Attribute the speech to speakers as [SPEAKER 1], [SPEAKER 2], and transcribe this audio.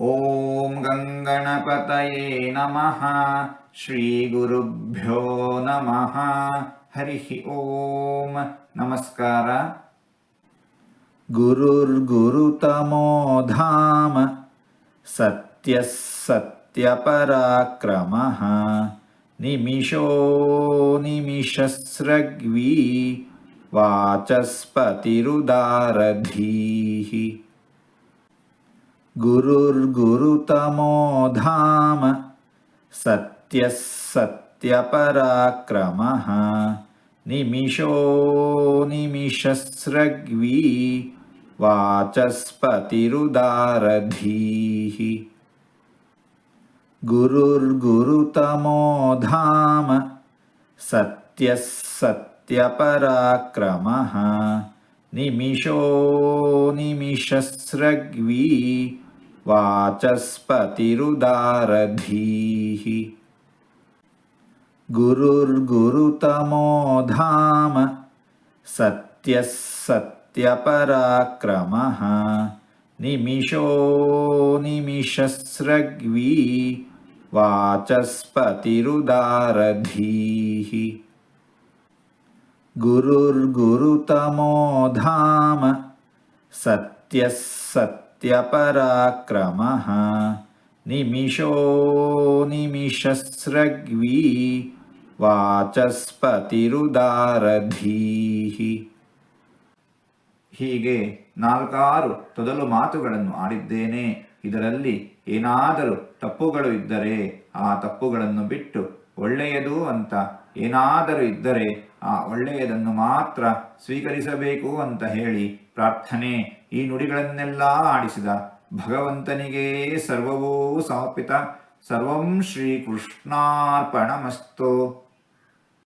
[SPEAKER 1] ಓಂ ಗಂಗಣಪತಯೇ ನಮಃ. ಶ್ರೀ ಗುರುಭ್ಯೋ ನಮಃ. ಹರಿ ಓಂ. ನಮಸ್ಕಾರ. ಗುರುರ್ಗುರುತಮೋ ಧಾಮ ಸತ್ಯಃ ಸತ್ಯಪರಾಕ್ರಮಃ ನಿಮಿಷೋ ನಿಮಿಷಸ್ರಗ್ವೀ ವಾಚಸ್ಪತಿರುದಾರಧೀಃ. ಗುರುರ್ಗುರುತಮೋ ಧಾಮ ಸತ್ಯಃ ಸತ್ಯಪರಾಕ್ರಮಃ ನಿಮಿಷೋ ನಿಮಿಷಸ್ರಗ್ವೀ ವಾಚಸ್ಪತಿರುದಾರಧೀಃ. ಗುರುರ್ಗುರುತಮೋ ಧಾಮ ಸತ್ಯಃ ಸತ್ಯಪರಾಕ್ರಮಃ ನಿಮಿಷೋ ನಿಮಿಷಸ್ರಗ್ವೀ ವಾಚಸ್ಪತಿರುದಾರಧೀಃ. ಗುರುರ್ಗುರುತಮೋ ಧಾಮ ಸತ್ಯಃ ಸತ್ಯಪರಾಕ್ರಮಃ ನಿಮಿಷೋ ನಿಮಿಷಸ್ರಗ್ವೀ ವಾಚಸ್ಪತಿರುದಾರಧೀಃ. ಗುರುರ್ಗುರುತಮೋ ಧಾಮ ಸತ್ಯಃ ಸತ್ಯಪರಾಕ್ರಮಃ ನಿಮಿಷೋ ನಿಮಿಷಸ್ರಗ್ವೀ ವಾಚಸ್ಪತಿರುದಾರಧೀಃ. ಹೀಗೆ 4 ತೊದಲು ಮಾತುಗಳನ್ನು ಆಡಿದ್ದೇನೆ. ಇದರಲ್ಲಿ ಏನಾದರೂ ತಪ್ಪುಗಳು ಇದ್ದರೆ ಆ ತಪ್ಪುಗಳನ್ನು ಬಿಟ್ಟು ಒಳ್ಳೆಯದು ಅಂತ ಏನಾದರೂ ಇದ್ದರೆ ಆ ಒಳ್ಳೆಯದನ್ನು ಮಾತ್ರ ಸ್ವೀಕರಿಸಬೇಕು ಅಂತ ಹೇಳಿ ಪ್ರಾರ್ಥನೆ. ಈ ನುಡಿಗಳನ್ನೆಲ್ಲ ಆಡಿಸಿದ ಭಗವಂತನಿಗೆ ಸರ್ವವೂ ಸಮರ್ಪಿತ. ಸರ್ವಂ ಶ್ರೀಕೃಷ್ಣಾರ್ಪಣಮಸ್ತು.